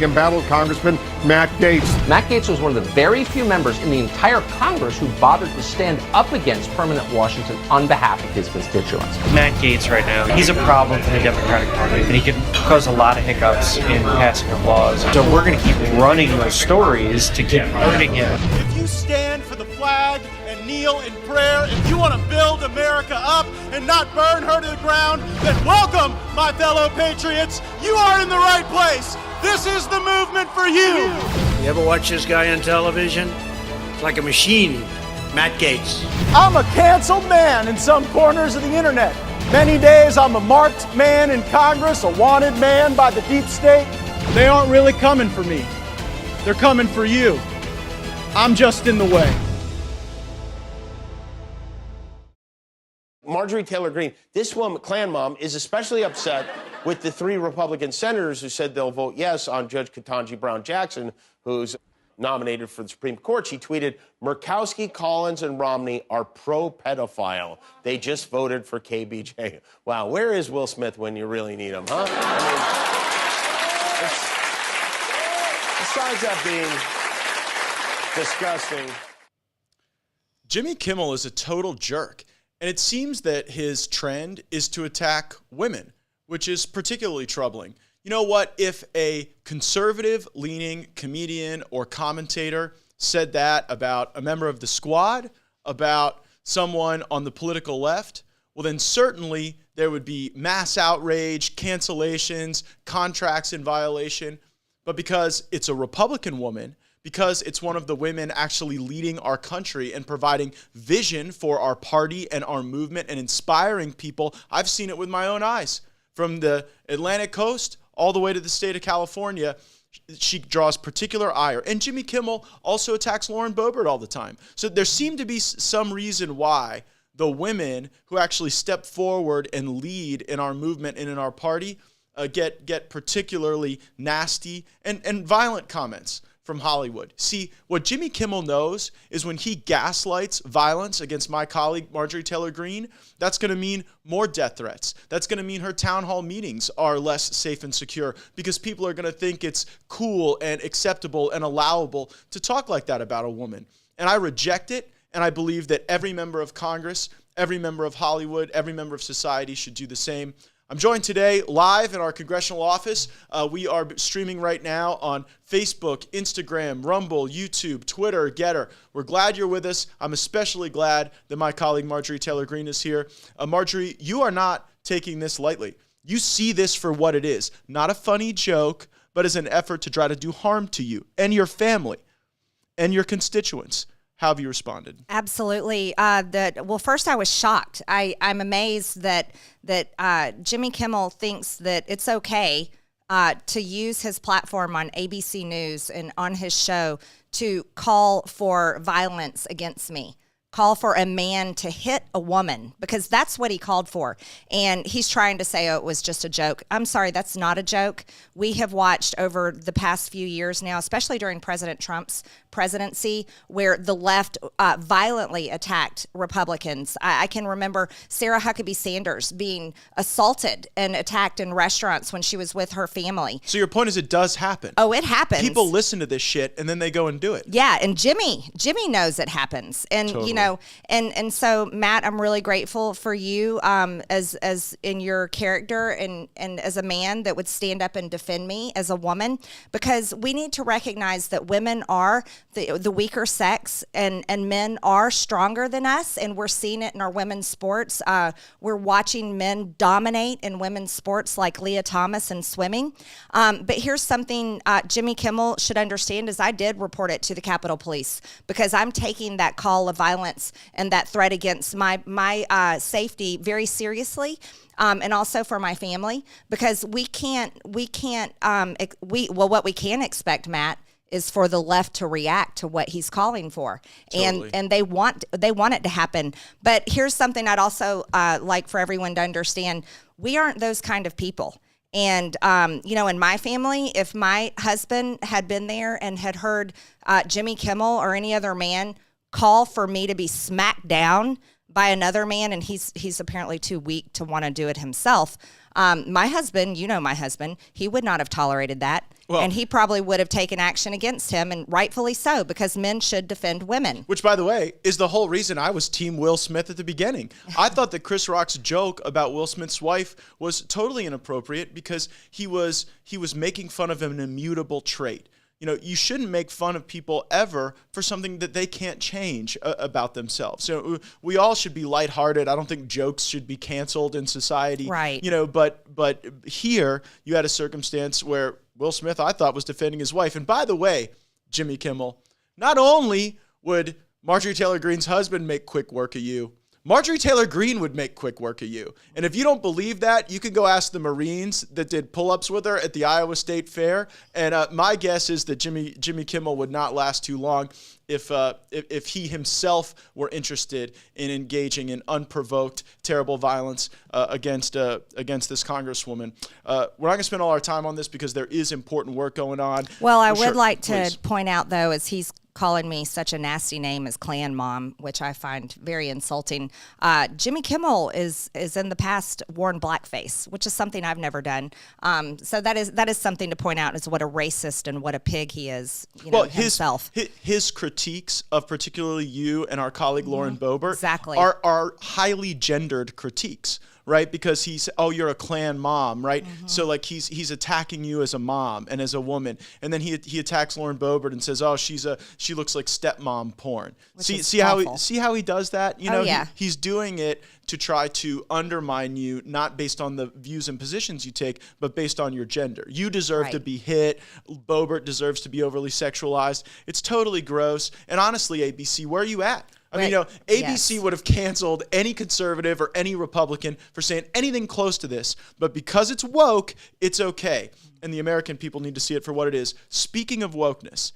embattled Congressman Matt Gaetz. Matt Gaetz was one of the very few members in the entire Congress who bothered to stand up against permanent Washington on behalf of his constituents. Matt Gaetz right now, he's a problem for the Democratic Party, and he can cause a lot of hiccups in passing of laws. So we're going to keep running those stories to keep hurting him. If you stand for the flag and kneel in prayer, if you want to build America up and not burn her to the ground, then welcome, my fellow patriots. You are in the right place. This is the movement for you. You ever watch this guy on television? It's like a machine. Matt Gaetz. I'm a canceled man in some corners of the internet. Many days I'm a marked man in Congress, a wanted man by the deep state. They aren't really coming for me. They're coming for you. I'm just in the way. Marjorie Taylor Greene, this woman, Klan mom, is especially upset with the 3 Republican senators who said they'll vote yes on Judge Ketanji Brown Jackson, who's nominated for the Supreme Court. She tweeted, Murkowski, Collins, and Romney are pro-pedophile. They just voted for KBJ. Wow, where is Will Smith when you really need him, huh? Besides that being disgusting. Jimmy Kimmel is a total jerk. And it seems that his trend is to attack women, which is particularly troubling. You know what? If a conservative-leaning comedian or commentator said that about a member of the squad, about someone on the political left, well, then certainly there would be mass outrage, cancellations, contracts in violation. But because it's a Republican woman, because it's one of the women actually leading our country and providing vision for our party and our movement and inspiring people. I've seen it with my own eyes. From the Atlantic coast all the way to the state of California, she draws particular ire. And Jimmy Kimmel also attacks Lauren Boebert all the time. So there seemed to be some reason why the women who actually step forward and lead in our movement and in our party get particularly nasty and violent comments from Hollywood. See, what Jimmy Kimmel knows is when he gaslights violence against my colleague, Marjorie Taylor Greene, that's going to mean more death threats. That's going to mean her town hall meetings are less safe and secure because people are going to think it's cool and acceptable and allowable to talk like that about a woman. And I reject it, and I believe that every member of Congress, every member of Hollywood, every member of society should do the same. I'm joined today live in our congressional office. We are streaming right now on Facebook, Instagram, Rumble, YouTube, Twitter, Getter. We're glad you're with us. I'm especially glad that my colleague Marjorie Taylor Greene is here. Marjorie, you are not taking this lightly. You see this for what it is, not a funny joke, but as an effort to try to do harm to you and your family and your constituents. How have you responded? Absolutely. Well, first I was shocked. I'm amazed that Jimmy Kimmel thinks that it's okay to use his platform on ABC News and on his show to call for violence against me. Call for a man to hit a woman, because that's what he called for. And he's trying to say, oh, it was just a joke. I'm sorry, that's not a joke. We have watched over the past few years now, especially during President Trump's presidency, where the left violently attacked Republicans. I can remember Sarah Huckabee Sanders being assaulted and attacked in restaurants when she was with her family. So your point is it does happen. Oh, it happens. People listen to this shit and then they go and do it. Yeah, and Jimmy knows it happens. And totally. You know, and so Matt, I'm really grateful for you as in your character and as a man that would stand up and defend me as a woman, because we need to recognize that women are the weaker sex and men are stronger than us, and we're seeing it in our women's sports. We're watching men dominate in women's sports like Leah Thomas in swimming. But here's something Jimmy Kimmel should understand, is I did report it to the Capitol Police, because I'm taking that call of violence and that threat against my safety very seriously. And also for my family, because what we can expect, Matt, is for the left to react to what he's calling for. Totally. And they want it to happen. But here's something I'd also like for everyone to understand. We aren't those kind of people. And, in my family, if my husband had been there and had heard Jimmy Kimmel or any other man call for me to be smacked down by another man, and he's apparently too weak to want to do it himself. My husband, my husband, he would not have tolerated that. Well, and he probably would have taken action against him, and rightfully so, because men should defend women. Which, by the way, is the whole reason I was Team Will Smith at the beginning. I thought that Chris Rock's joke about Will Smith's wife was totally inappropriate because he was making fun of an immutable trait. You shouldn't make fun of people ever for something that they can't change about themselves. We all should be lighthearted. I don't think jokes should be canceled in society. Right. But here you had a circumstance where Will Smith, I thought, was defending his wife. And by the way, Jimmy Kimmel, not only would Marjorie Taylor Greene's husband make quick work of you, Marjorie Taylor Greene would make quick work of you. And if you don't believe that, you can go ask the Marines that did pull-ups with her at the Iowa State Fair. And my guess is that Jimmy Kimmel would not last too long if he himself were interested in engaging in unprovoked, terrible violence against this Congresswoman. We're not going to spend all our time on this because there is important work going on. Well, I would like to point out, though, as he's calling me such a nasty name as Klan Mom, which I find very insulting. Jimmy Kimmel is in the past worn blackface, which is something I've never done. So that is something to point out, is what a racist and what a pig he is, himself. His critiques of particularly you and our colleague Lauren Boebert exactly are highly gendered critiques. Right, because you're a Klan mom, right? Mm-hmm. So like he's attacking you as a mom and as a woman, and then he attacks Lauren Boebert and says, she looks like stepmom porn. See how he does that? He's doing it to try to undermine you, not based on the views and positions you take, but based on your gender. You deserve to be hit. Boebert deserves to be overly sexualized. It's totally gross. And honestly, ABC, where are you at? I mean, ABC would have canceled any conservative or any Republican for saying anything close to this, but because it's woke, it's okay. And the American people need to see it for what it is. Speaking of wokeness,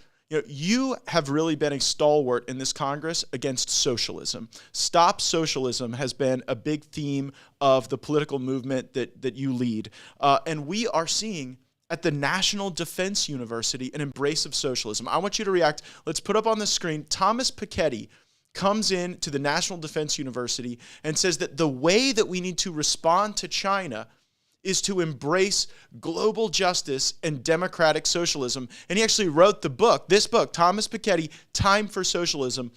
you have really been a stalwart in this Congress against socialism. Stop socialism has been a big theme of the political movement that you lead. And we are seeing at the National Defense University an embrace of socialism. I want you to react. Let's put up on the screen Thomas Piketty comes in to the National Defense University and says that the way that we need to respond to China is to embrace global justice and democratic socialism. And he actually wrote this book, Thomas Piketty, Time for Socialism.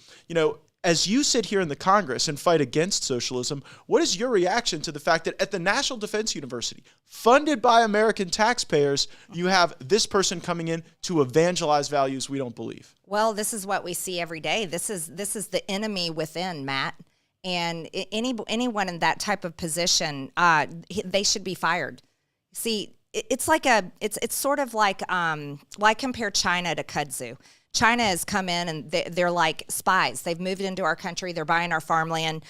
As you sit here in the Congress and fight against socialism, what is your reaction to the fact that at the National Defense University, funded by American taxpayers, you have this person coming in to evangelize values we don't believe? Well, this is what we see every day. This is the enemy within, Matt. And anyone in that type of position, they should be fired. See, it's sort of like I compare China to kudzu. China has come in and they're like spies. They've moved into our country. They're buying our farmland.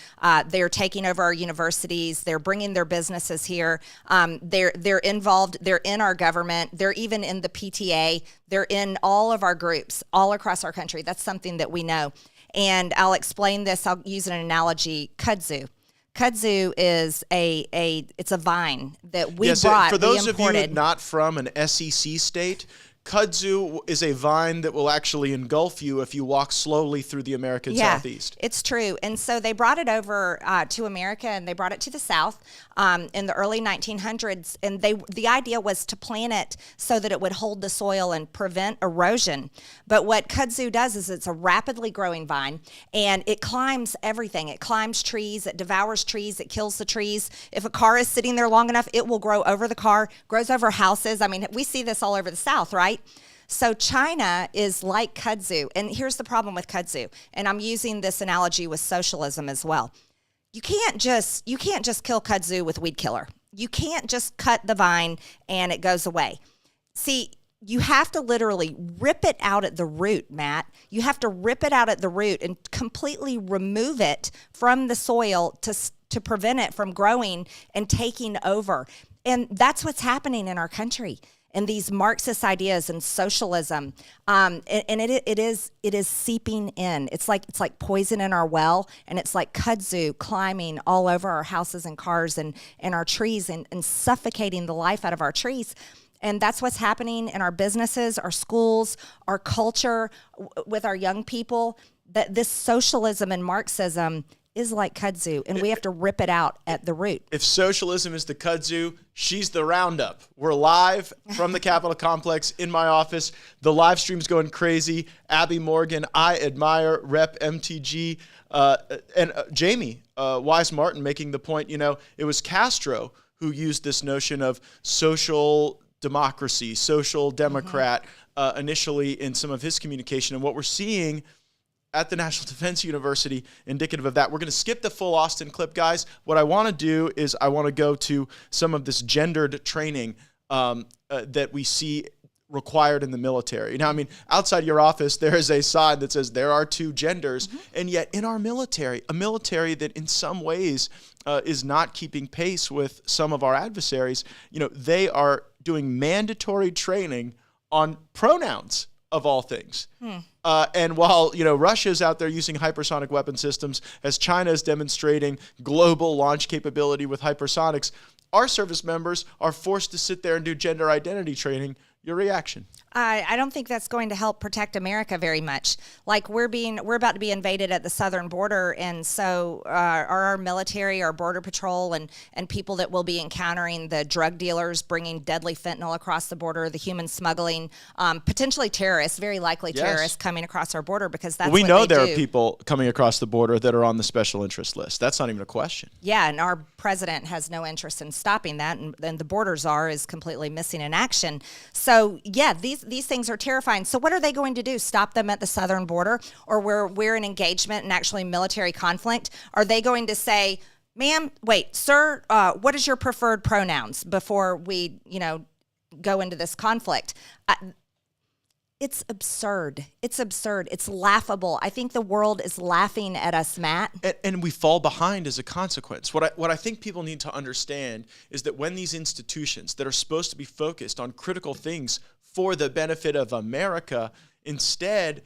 They're taking over our universities. They're bringing their businesses here. They're involved. They're in our government. They're even in the PTA. They're in all of our groups all across our country. That's something that we know. And I'll explain this. I'll use an analogy. Kudzu. Kudzu is it's a vine that we brought. For those of you not from an SEC state, kudzu is a vine that will actually engulf you if you walk slowly through the American Southeast. It's true. And so they brought it over to America, and they brought it to the South in the early 1900s. And the idea was to plant it so that it would hold the soil and prevent erosion. But what kudzu does is it's a rapidly growing vine, and it climbs everything. It climbs trees. It devours trees. It kills the trees. If a car is sitting there long enough, it will grow over the car, grows over houses. I mean, we see this all over the South, right? So China is like kudzu. And here's the problem with kudzu. And I'm using this analogy with socialism as well. You can't just kill kudzu with weed killer. You can't just cut the vine and it goes away. See, you have to literally rip it out at the root, Matt. You have to rip it out at the root and completely remove it from the soil to prevent it from growing and taking over. And that's what's happening in our country. And these Marxist ideas and socialism, and it is seeping in. It's like poison in our well, and it's like kudzu climbing all over our houses and cars and our trees and suffocating the life out of our trees. And that's what's happening in our businesses, our schools, our culture, with our young people. That this socialism and Marxism is like kudzu, and we have to rip it out at the root. If socialism is the kudzu, she's the Roundup. We're live from the Capitol complex in my office. The live stream's going crazy. Abby Morgan, I admire, Rep MTG, and Jamie Wise Martin making the point, it was Castro who used this notion of social democracy, social democrat, initially in some of his communication. And what we're seeing at the National Defense University, indicative of that. We're going to skip the full Austin clip, guys. What I want to do is I want to go to some of this gendered training that we see required in the military. Now, outside your office, there is a sign that says there are two genders, and yet in our military, a military that in some ways is not keeping pace with some of our adversaries, they are doing mandatory training on pronouns, of all things. And while, Russia's out there using hypersonic weapon systems, as China is demonstrating global launch capability with hypersonics, our service members are forced to sit there and do gender identity training. Your reaction? I don't think that's going to help protect America very much. Like we're about to be invaded at the southern border, and so are our military, our border patrol, and people that will be encountering the drug dealers bringing deadly fentanyl across the border, the human smuggling, potentially terrorists, very likely terrorists coming across our border, because that's we what know they there do. Are people coming across the border that are on the special interest list. That's not even a question. Yeah, and our president has no interest in stopping that, and the border czar is completely missing in action. So yeah, these things are terrifying. So what are they going to do? Stop them at the southern border, or where we're in engagement and actually military conflict? Are they going to say, ma'am, wait, sir, what is your preferred pronouns before we, go into this conflict? It's absurd. It's absurd. It's laughable. I think the world is laughing at us, Matt. And we fall behind as a consequence. What I think people need to understand is that when these institutions that are supposed to be focused on critical things for the benefit of America, instead,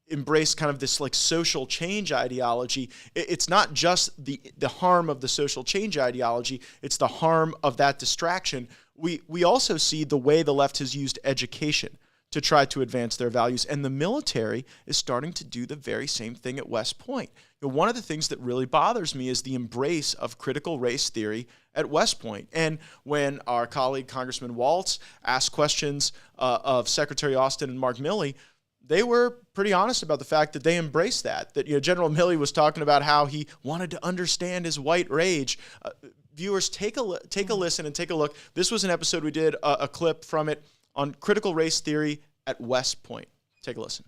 embrace kind of this like social change ideology, it's not just the harm of the social change ideology, it's the harm of that distraction. We also see the way the left has used education to try to advance their values. And the military is starting to do the very same thing at West Point. One of the things that really bothers me is the embrace of critical race theory at West Point. And when our colleague Congressman Waltz asked questions of Secretary Austin and Mark Milley, they were pretty honest about the fact that they embraced that. That General Milley was talking about how he wanted to understand his white rage. Viewers, take a listen and take a look. This was an episode we did, a clip from it, on critical race theory at West Point. Take a listen.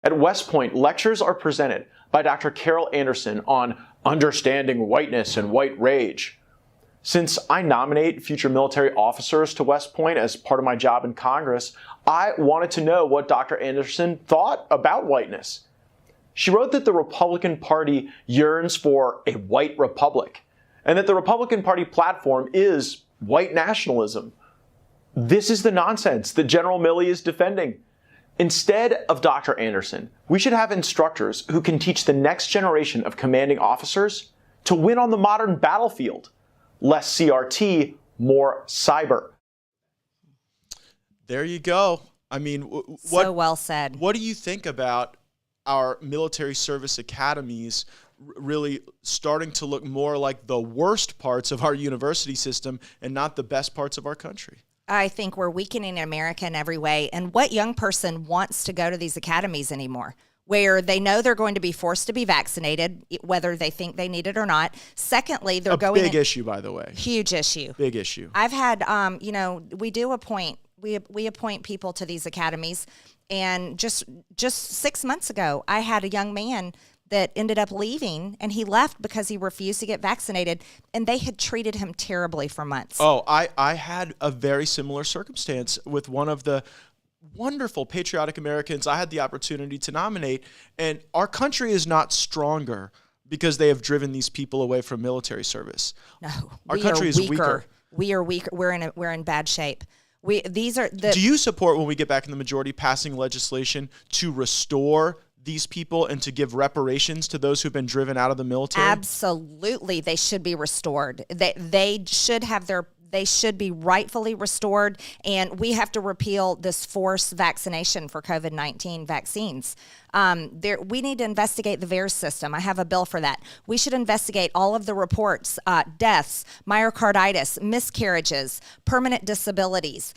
At West Point, lectures are presented by Dr. Carol Anderson on understanding whiteness and white rage. Since I nominate future military officers to West Point as part of my job in Congress, I wanted to know what Dr. Anderson thought about whiteness. She wrote that the Republican Party yearns for a white republic, and that the Republican Party platform is white nationalism. This is the nonsense that General Milley is defending. Instead of Dr. Anderson, we should have instructors who can teach the next generation of commanding officers to win on the modern battlefield. Less CRT, more cyber. There you go. So well said. What do you think about our military service academies really starting to look more like the worst parts of our university system and not the best parts of our country? I think we're weakening America in every way. And what young person wants to go to these academies anymore, where they know they're going to be forced to be vaccinated, whether they think they need it or not? Secondly, they're going... Big issue, by the way. Huge issue. Big issue. I've had, we appoint people to these academies. And just 6 months ago, I had a young man that ended up leaving, and he left because he refused to get vaccinated, and they had treated him terribly for months. Oh, I had a very similar circumstance with one of the wonderful patriotic Americans I had the opportunity to nominate, and our country is not stronger because they have driven these people away from military service. No, our country is weaker. We are weaker. We're in bad shape. Do you support, when we get back in the majority, passing legislation to restore these people and to give reparations to those who've been driven out of the military? Absolutely, they should be restored. They should have They should be rightfully restored, and we have to repeal this forced vaccination for COVID-19 vaccines. We need to investigate the VAERS system. I have a bill for that. We should investigate all of the reports, deaths, myocarditis, miscarriages, permanent disabilities.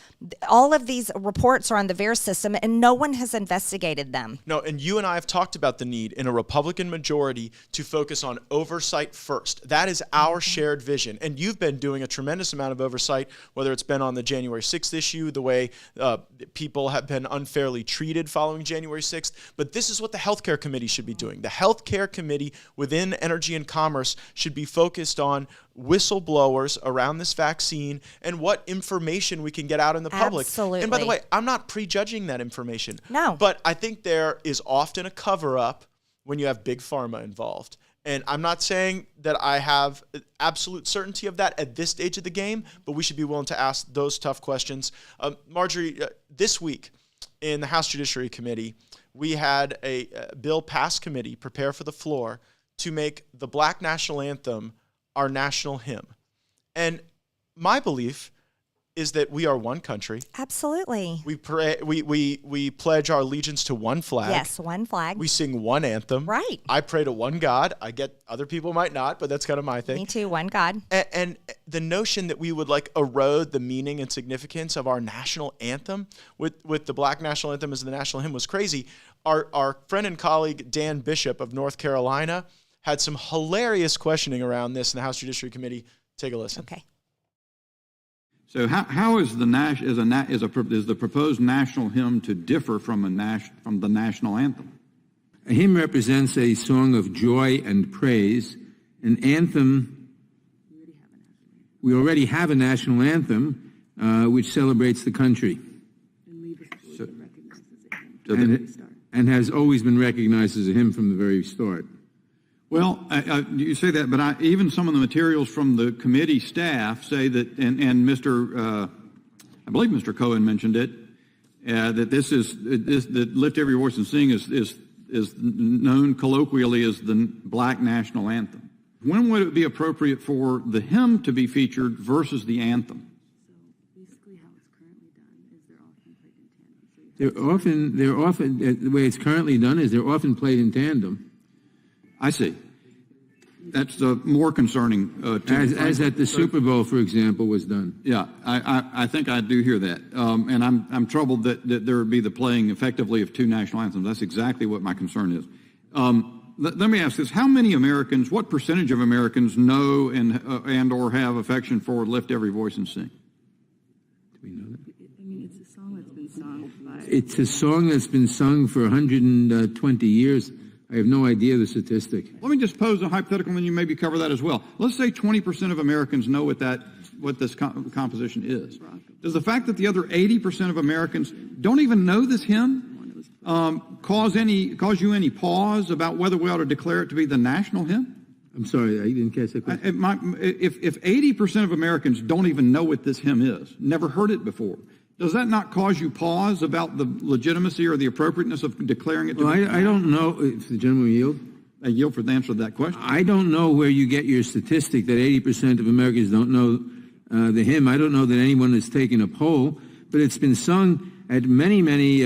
All of these reports are on the VAERS system, and no one has investigated them. No, and you and I have talked about the need in a Republican majority to focus on oversight first. That is our shared vision. And you've been doing a tremendous amount of oversight, whether it's been on the January 6th issue, the way people have been unfairly treated following January 6th. But this is what the Healthcare Committee should be doing. The Healthcare Committee within Energy and Commerce should be focused on whistleblowers around this vaccine and what information we can get out in the public. Absolutely. And by the way, I'm not prejudging that information. No. But I think there is often a cover-up when you have Big Pharma involved. And I'm not saying that I have absolute certainty of that at this stage of the game, but we should be willing to ask those tough questions. Marjorie, this week in the House Judiciary Committee, we had a bill pass committee prepare for the floor to make the Black National Anthem our national hymn. And my belief is that we are one country. Absolutely. We pray, we pledge our allegiance to one flag. Yes, one flag. We sing one anthem. Right. I pray to one God. I get other people might not, but that's kind of my thing. Me too, one God. And the notion that we would like erode the meaning and significance of our national anthem with the Black National Anthem as the national hymn was crazy. Our friend and colleague Dan Bishop of North Carolina had some hilarious questioning around this in the House Judiciary Committee. Take a listen. Okay. So how is the proposed national hymn to differ from the national anthem? A hymn represents a song of joy and praise. An anthem, we already have a national anthem which celebrates the country. And has always been recognized as a hymn from the very start. Well, you say that, but even some of the materials from the committee staff say that, and I believe Mr. Cohen mentioned it, that that Lift Every Voice and Sing is known colloquially as the Black National Anthem. When would it be appropriate for the hymn to be featured versus the anthem? They're often, the way it's currently done is they're often played in tandem. I see. That's more concerning. As at the Super Bowl, for example, was done. Yeah, I think I do hear that. And I'm troubled that there would be the playing effectively of two national anthems. That's exactly what my concern is. Let me ask this. How many Americans, what percentage of Americans know and or have affection for Lift Every Voice and Sing? Do we know that? I mean, it's a song that's been sung. It's a song that's been sung for 120 years. I have no idea the statistic. Let me just pose a hypothetical, and you maybe cover that as well. Let's say 20% of Americans know what this composition is. Does the fact that the other 80% of Americans don't even know this hymn cause you any pause about whether we ought to declare it to be the national hymn? I'm sorry, I didn't catch that question. If 80% of Americans don't even know what this hymn is, never heard it before, does that not cause you pause about the legitimacy or the appropriateness of declaring it to be? I don't know if the gentleman will yield. I yield for the answer to that question. I don't know where you get your statistic that 80% of Americans don't know the hymn. I don't know that anyone has taken a poll, but it's been sung at many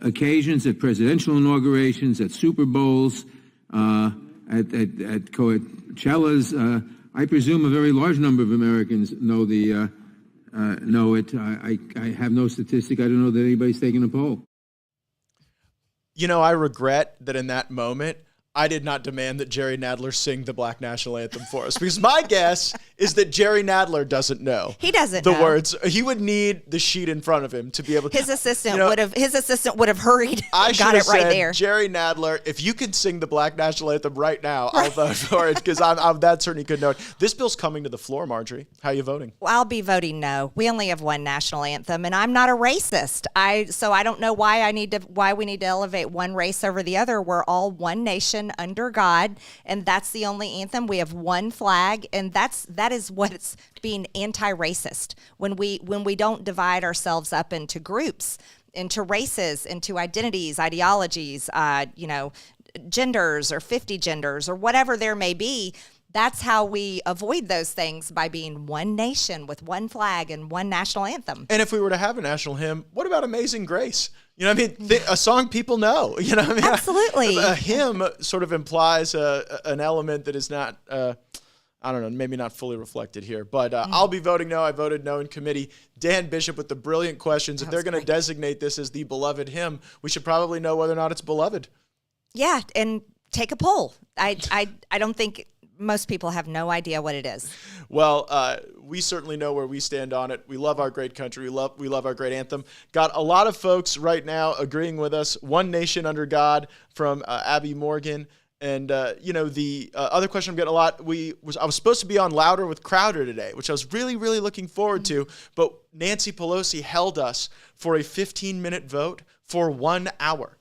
occasions, at presidential inaugurations, at Super Bowls, at Coachellas. I presume a very large number of Americans know it. I have no statistic. I don't know that anybody's taken a poll. You know, I regret that in that moment, I did not demand that Jerry Nadler sing the Black National Anthem for us, because my guess is that Jerry Nadler doesn't know. He doesn't the know. words. He would need the sheet in frnt of him to be able to. His assistant would have hurried. I and got it right said, there. Jerry Nadler, if you can sing the Black National Anthem right now, I'll vote for it, because I'm that certainly could know it. This bill's coming to the floor, Marjorie. How are you voting? Well, I'll be voting no. We only have one national anthem, and I'm not a racist. So I don't know why we need to elevate one race over the other. We're all one nation under God, and that's the only anthem. We have one flag, and that is what's being anti-racist, when we don't divide ourselves up into groups, into races, into identities, ideologies, genders or 50 genders or whatever there may be. that's how we avoid those things, by being one nation with one flag and one national anthem. And if we were to have a national hymn, what about Amazing Grace? You know what I mean? A song people know. You know what I mean? Absolutely. A hymn sort of implies an element that is not, I don't know, maybe not fully reflected here. But I'll be voting no. I voted no in committee. Dan Bishop with the brilliant questions. If they're going to designate this as the beloved hymn, we should probably know whether or not it's beloved. Yeah, and take a poll. I don't think most people have no idea what it is. Well, we certainly know where we stand on it. We love our great country. We love our great anthem. Got a lot of folks right now agreeing with us. One Nation Under God from Abby Morgan. And, the other question I'm getting a lot, I was supposed to be on Louder with Crowder today, which I was really, really looking forward to. But Nancy Pelosi held us for a 15-minute vote for 1 hour.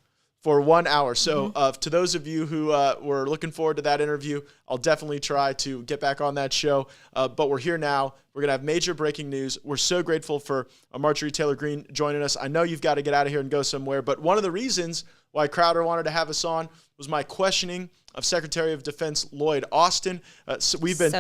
So to those of you who were looking forward to that interview, I'll definitely try to get back on that show. But we're here now. We're going to have major breaking news. We're so grateful for Marjorie Taylor Greene joining us. I know you've got to get out of here and go somewhere, but one of the reasons why Crowder wanted to have us on was my questioning of Secretary of Defense Lloyd Austin. We've been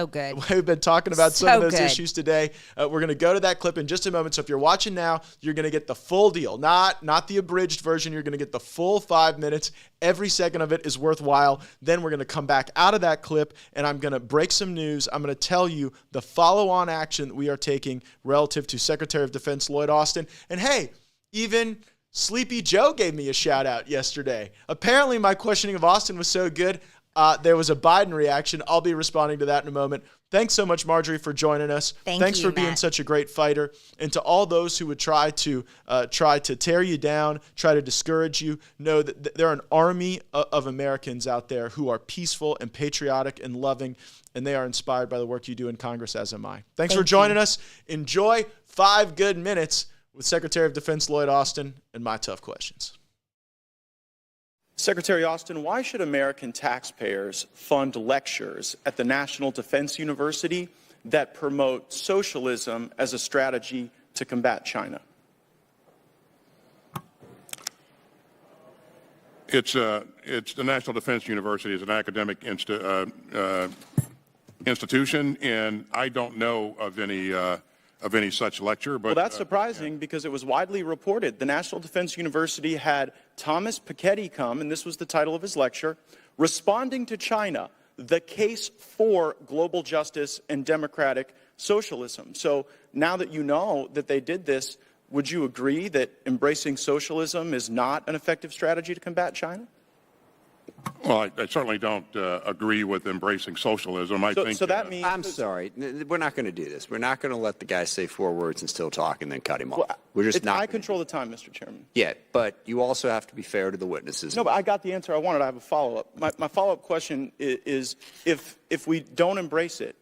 talking about some of those issues today. We're going to go to that clip in just a moment. So if you're watching now, you're going to get the full deal, not the abridged version. You're going to get the full 5 minutes. Every second of it is worthwhile. Then we're going to come back out of that clip, and I'm going to break some news. I'm going to tell you the follow-on action that we are taking relative to Secretary of Defense Lloyd Austin. And hey, even Sleepy Joe gave me a shout out yesterday. Apparently my questioning of Austin was so good, there was a Biden reaction. I'll be responding to that in a moment. Thanks so much, Marjorie, for joining us. Thanks for being such a great fighter. And to all those who would try to tear you down, try to discourage you, know that there are an army of Americans out there who are peaceful and patriotic and loving, and they are inspired by the work you do in Congress, as am I. Thanks for joining us. Enjoy 5 good minutes with Secretary of Defense Lloyd Austin and my tough questions. Secretary Austin, why should American taxpayers fund lectures at the National Defense University that promote socialism as a strategy to combat China? It's the National Defense University is an academic institution, and I don't know of any such lecture. But well, that's surprising because it was widely reported. The National Defense University had Thomas Piketty come, and this was the title of his lecture, Responding to China, the Case for Global Justice and Democratic Socialism. So now that you know that they did this, would you agree that embracing socialism is not an effective strategy to combat China? Well, I certainly don't agree with embracing socialism. I think so that means... I'm sorry. We're not going to do this. We're not going to let the guy say 4 words and still talk and then cut him off. We're just not. I control the time, Mr. Chairman. Yeah, but you also have to be fair to the witnesses. No, but I got the answer I wanted. I have a follow-up. My follow-up question is if we don't embrace it,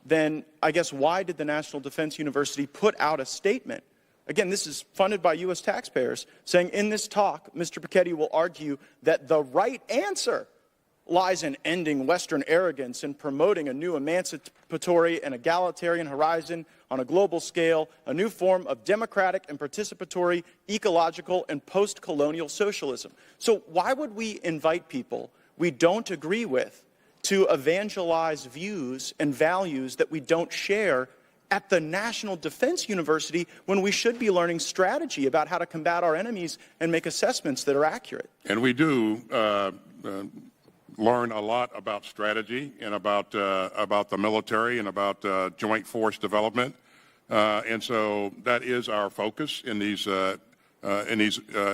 then I guess why did the National Defense University put out a statement? Again, this is funded by U.S. taxpayers, saying in this talk, Mr. Piketty will argue that the right answer lies in ending Western arrogance and promoting a new emancipatory and egalitarian horizon on a global scale, a new form of democratic and participatory, ecological, and post-colonial socialism. So why would we invite people we don't agree with to evangelize views and values that we don't share at the National Defense University when we should be learning strategy about how to combat our enemies and make assessments that are accurate? And we do learn a lot about strategy and about the military and about joint force development, and so that is our focus in these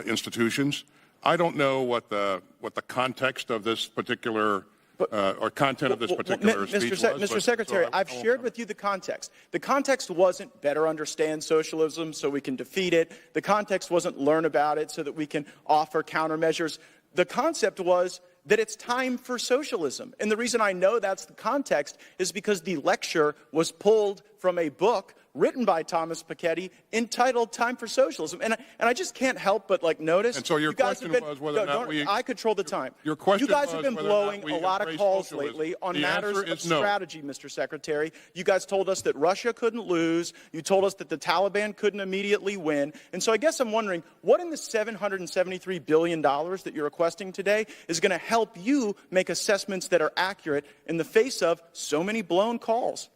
institutions. I don't know what the context of this particular or content of this particular speech was. Mr. Secretary, I've shared with you the context. The context wasn't better understand socialism so we can defeat it. The context wasn't learn about it so that we can offer countermeasures. The concept was that it's time for socialism. And the reason I know that's the context is because the lecture was pulled from a book written by Thomas Piketty entitled Time for Socialism. And I just can't help but notice. And so your question was whether or not I control the time. Your question You guys have was been whether or not blowing we a lot of embrace calls socialism. lately on The matters answer of is no. strategy, Mr. Secretary. You guys told us that Russia couldn't lose. You told us that the Taliban couldn't immediately win. And so I guess I'm wondering, what in the $773 billion that you're requesting today is going to help you make assessments that are accurate in the face of so many blown calls?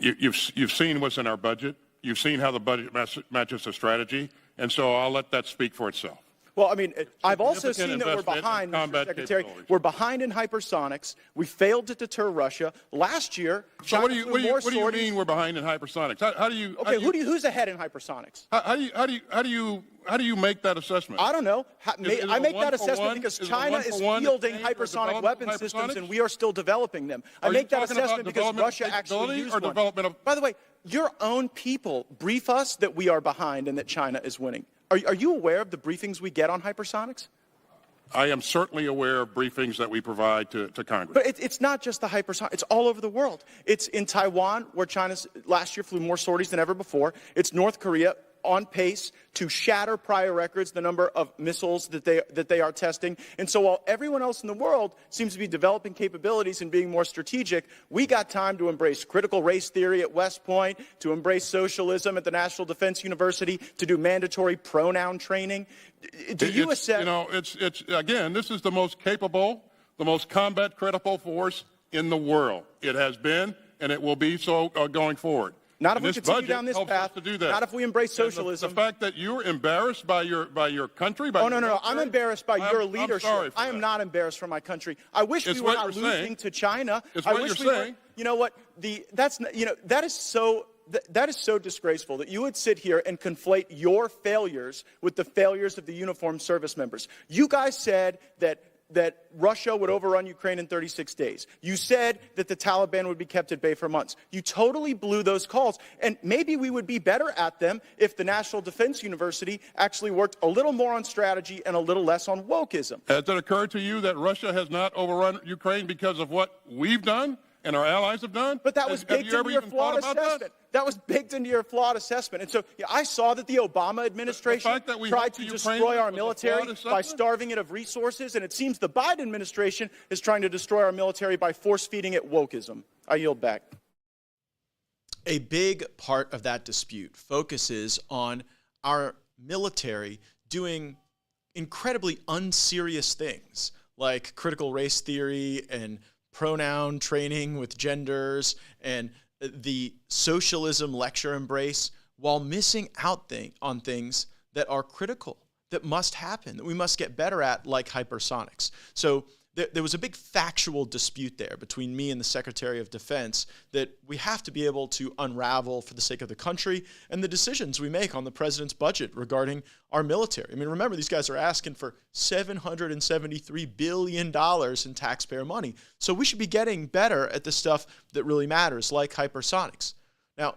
You've seen what's in our budget. You've seen how the budget matches the strategy, and so I'll let that speak for itself. Well, I mean, I've also Significant seen that we're investment in behind, Mr. combat Secretary. capabilities. We're behind in hypersonics. We failed to deter Russia. Last year, So China what do you sorties. mean we're behind in hypersonics? How do you? Okay, who's ahead in hypersonics? How do you make that assessment? I don't know. I make that assessment because Is it a China is one-for-one fielding exchange for hypersonic development weapon of systems, hypersonics? and we are still developing them. I Are you make that talking about assessment because development Russia of actually capability used or one. development of? By the way, your own people brief us that we are behind and that China is winning. Are you aware of the briefings we get on hypersonics? I am certainly aware of briefings that we provide to Congress. But it's not just the hypersonic. It's all over the world. It's in Taiwan, where China last year flew more sorties than ever before. It's North Korea, on pace to shatter prior records, the number of missiles that they are testing. And so while everyone else in the world seems to be developing capabilities and being more strategic, we got time to embrace critical race theory at West Point, to embrace socialism at the National Defense University, to do mandatory pronoun training. Do you assess? You know, it's again, this is the most capable, the most combat critical force in the world. It has been, and it will be so going forward. Not if and we this continue budget down this helps path. us to do that. Not if we embrace socialism. The fact that you're embarrassed by your country. By No. I'm embarrassed by your leadership. I'm sorry for I am that. not embarrassed for my country. I wish we were not losing to China. It's I what wish you're we saying. were. You know what? That is so disgraceful that you would sit here and conflate your failures with the failures of the uniformed service members. You guys said that Russia would overrun Ukraine in 36 days. You said that the Taliban would be kept at bay for months. You totally blew those calls. And maybe we would be better at them if the National Defense University actually worked a little more on strategy and a little less on wokeism. Has it occurred to you that Russia has not overrun Ukraine because of what we've done and our allies have done? But that was baked into your flawed assessment. That was baked into your flawed assessment. And so I saw that the Obama administration tried to destroy our military by starving it of resources, and it seems the Biden administration is trying to destroy our military by force-feeding it wokeism. I yield back. A big part of that dispute focuses on our military doing incredibly unserious things like critical race theory and pronoun training with genders and the socialism lecture embrace, while missing out on things that are critical, that must happen, that we must get better at, like hypersonics. So there was a big factual dispute there between me and the Secretary of Defense that we have to be able to unravel for the sake of the country and the decisions we make on the president's budget regarding our military. I mean, remember, these guys are asking for $773 billion in taxpayer money. So we should be getting better at the stuff that really matters, like hypersonics. Now,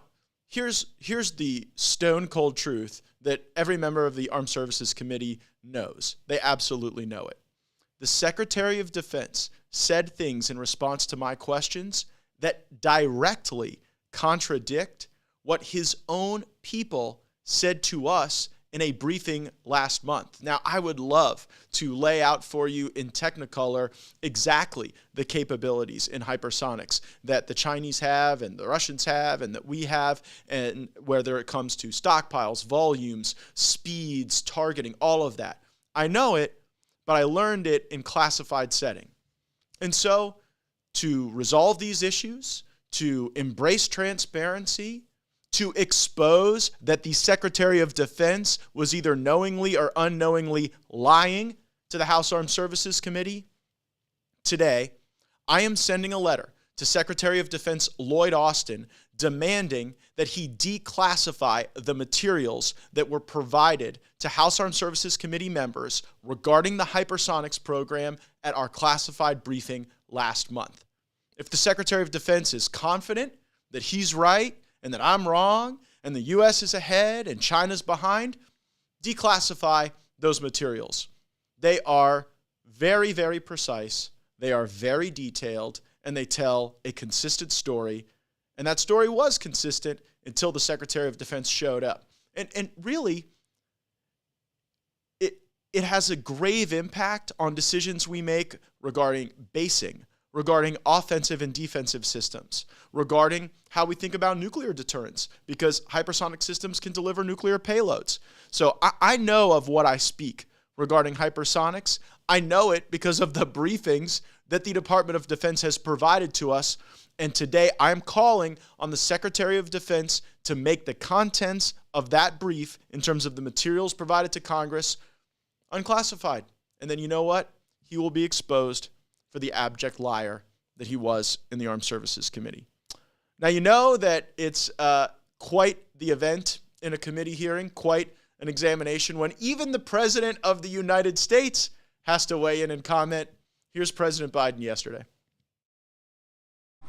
here's the stone cold truth that every member of the Armed Services Committee knows. They absolutely know it. The Secretary of Defense said things in response to my questions that directly contradict what his own people said to us in a briefing last month. Now, I would love to lay out for you in Technicolor exactly the capabilities in hypersonics that the Chinese have and the Russians have and that we have, and whether it comes to stockpiles, volumes, speeds, targeting, all of that. I know it, but I learned it in classified setting. And so, to resolve these issues, to embrace transparency, to expose that the Secretary of Defense was either knowingly or unknowingly lying to the House Armed Services Committee, today, I am sending a letter to Secretary of Defense Lloyd Austin demanding that he declassify the materials that were provided to House Armed Services Committee members regarding the hypersonics program at our classified briefing last month. If the Secretary of Defense is confident that he's right and that I'm wrong and the U.S. is ahead and China's behind, declassify those materials. They are very, very precise. They are very detailed, and they tell a consistent story. And that story was consistent until the Secretary of Defense showed up. And really, it has a grave impact on decisions we make regarding basing, regarding offensive and defensive systems, regarding how we think about nuclear deterrence, because hypersonic systems can deliver nuclear payloads. So I know of what I speak regarding hypersonics. I know it because of the briefings that the Department of Defense has provided to us. And today I'm calling on the Secretary of Defense to make the contents of that brief, in terms of the materials provided to Congress, unclassified. And then you know what? He will be exposed for the abject liar that he was in the Armed Services Committee. Now, you know that it's quite the event in a committee hearing, quite an examination, when even the President of the United States has to weigh in and comment. Here's President Biden yesterday.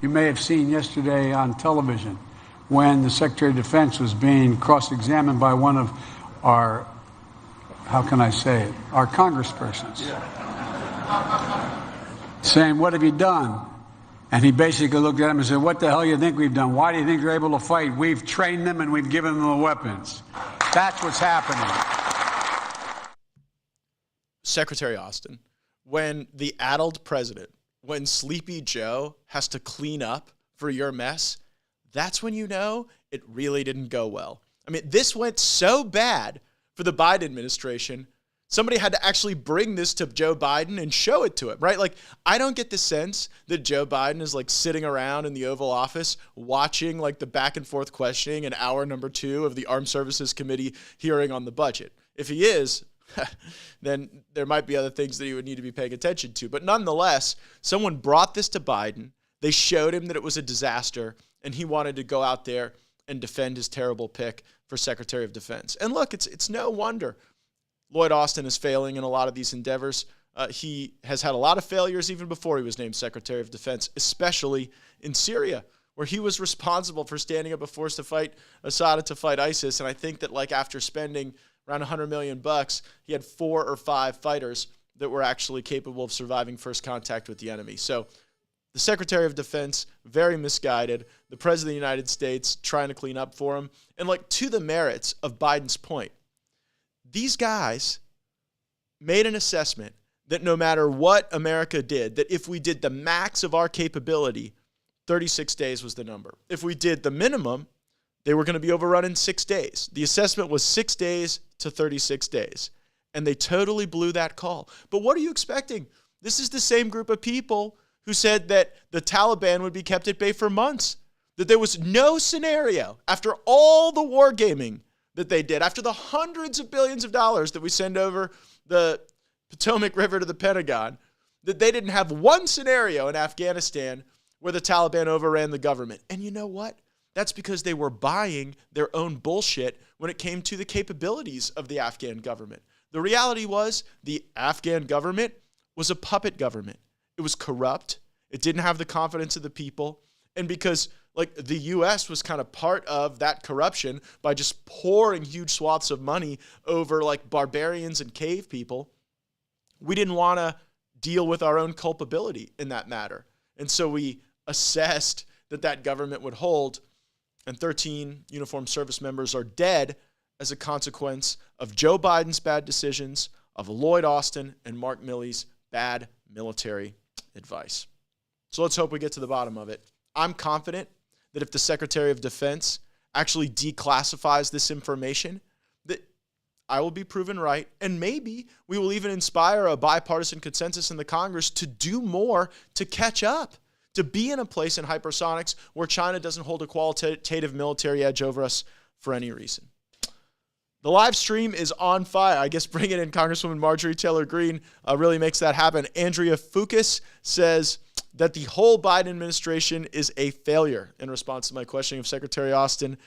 You may have seen yesterday on television when the Secretary of Defense was being cross-examined by one of our, how can I say it, our congresspersons, saying, "What have you done?" And he basically looked at him and said, "What the hell do you think we've done? Why do you think they're able to fight? We've trained them and we've given them the weapons." That's what's happening. Secretary Austin, when the addled president, when Sleepy Joe has to clean up for your mess, that's when you know it really didn't go well. I mean, this went so bad for the Biden administration, somebody had to actually bring this to Joe Biden and show it to him, right? Like, I don't get the sense that Joe Biden is like sitting around in the Oval Office watching like the back and forth questioning in hour number 2 of the Armed Services Committee hearing on the budget. If he is, then there might be other things that he would need to be paying attention to. But nonetheless, someone brought this to Biden. They showed him that it was a disaster, and he wanted to go out there and defend his terrible pick for Secretary of Defense. And look, it's no wonder Lloyd Austin is failing in a lot of these endeavors. He has had a lot of failures even before he was named Secretary of Defense, especially in Syria, where he was responsible for standing up a force to fight Assad and to fight ISIS. And I think that like after spending around $100 million, he had 4 or 5 fighters that were actually capable of surviving first contact with the enemy. So the Secretary of Defense, very misguided. The President of the United States trying to clean up for him. And like to the merits of Biden's point, these guys made an assessment that no matter what America did, that if we did the max of our capability, 36 days was the number. If we did the minimum, they were going to be overrun in 6 days. The assessment was 6 days to 36 days. And they totally blew that call. But what are you expecting? This is the same group of people who said that the Taliban would be kept at bay for months, that there was no scenario after all the wargaming that they did, after the hundreds of billions of dollars that we send over the Potomac River to the Pentagon, that they didn't have one scenario in Afghanistan where the Taliban overran the government. And you know what? That's because they were buying their own bullshit when it came to the capabilities of the Afghan government. The reality was the Afghan government was a puppet government. It was corrupt. It didn't have the confidence of the people. And because like the U.S. was kind of part of that corruption by just pouring huge swaths of money over like barbarians and cave people, we didn't want to deal with our own culpability in that matter. And so we assessed that that government would hold, and 13 uniformed service members are dead as a consequence of Joe Biden's bad decisions, of Lloyd Austin and Mark Milley's bad military advice. So let's hope we get to the bottom of it. I'm confident that if the Secretary of Defense actually declassifies this information, that I will be proven right, and maybe we will even inspire a bipartisan consensus in the Congress to do more to catch up, to be in a place in hypersonics where China doesn't hold a qualitative military edge over us for any reason. The live stream is on fire. I guess bringing in Congresswoman Marjorie Taylor Greene really makes that happen. Andrea Fucus says that the whole Biden administration is a failure in response to my questioning of Secretary Austin.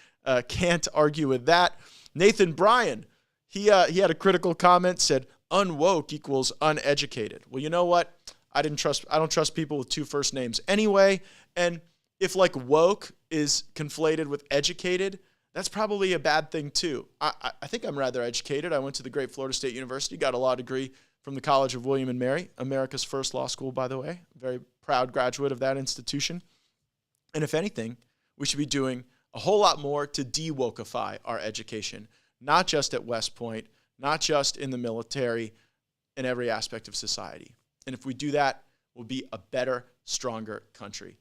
Can't argue with that. Nathan Bryan, he had a critical comment, said unwoke equals uneducated. Well, you know what? I don't trust people with 2 first names anyway. And if like woke is conflated with educated, that's probably a bad thing too. I think I'm rather educated. I went to the great Florida State University, got a law degree from the College of William and Mary, America's first law school, by the way. Very proud graduate of that institution. And if anything, we should be doing a whole lot more to de-wokeify our education, not just at West Point, not just in the military, in every aspect of society. And if we do that, we'll be a better, stronger country.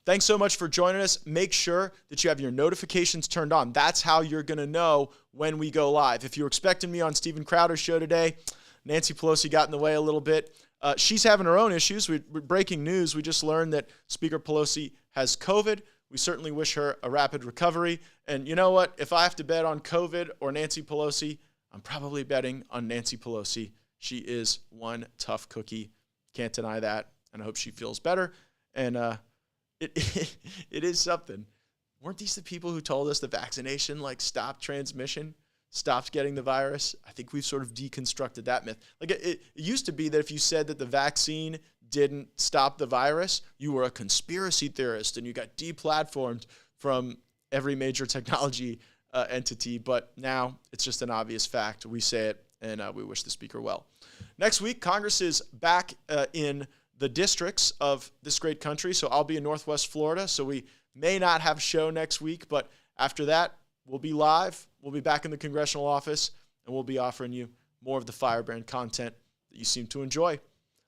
Thanks so much for joining us. Make sure that you have your notifications turned on. That's how you're going to know when we go live. If you're expecting me on Steven Crowder's show today, Nancy Pelosi got in the way a little bit. She's having her own issues. Breaking news, we just learned that Speaker Pelosi has COVID. We certainly wish her a rapid recovery. And you know what? If I have to bet on COVID or Nancy Pelosi, I'm probably betting on Nancy Pelosi. She is one tough cookie. Can't deny that. And I hope she feels better. And it is something. Weren't these the people who told us the vaccination stopped transmission, stopped getting the virus? I think we've sort of deconstructed that myth. It used to be that if you said that the vaccine didn't stop the virus, you were a conspiracy theorist and you got deplatformed from every major technology entity. But now it's just an obvious fact. We say it, and we wish the speaker well. Next week, Congress is back in the districts of this great country. So I'll be in Northwest Florida. So we may not have a show next week, but after that, we'll be live. We'll be back in the congressional office, and we'll be offering you more of the Firebrand content that you seem to enjoy.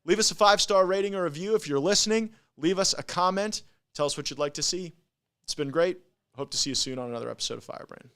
Leave us a 5-star rating or review if you're listening. Leave us a comment. Tell us what you'd like to see. It's been great. Hope to see you soon on another episode of Firebrand.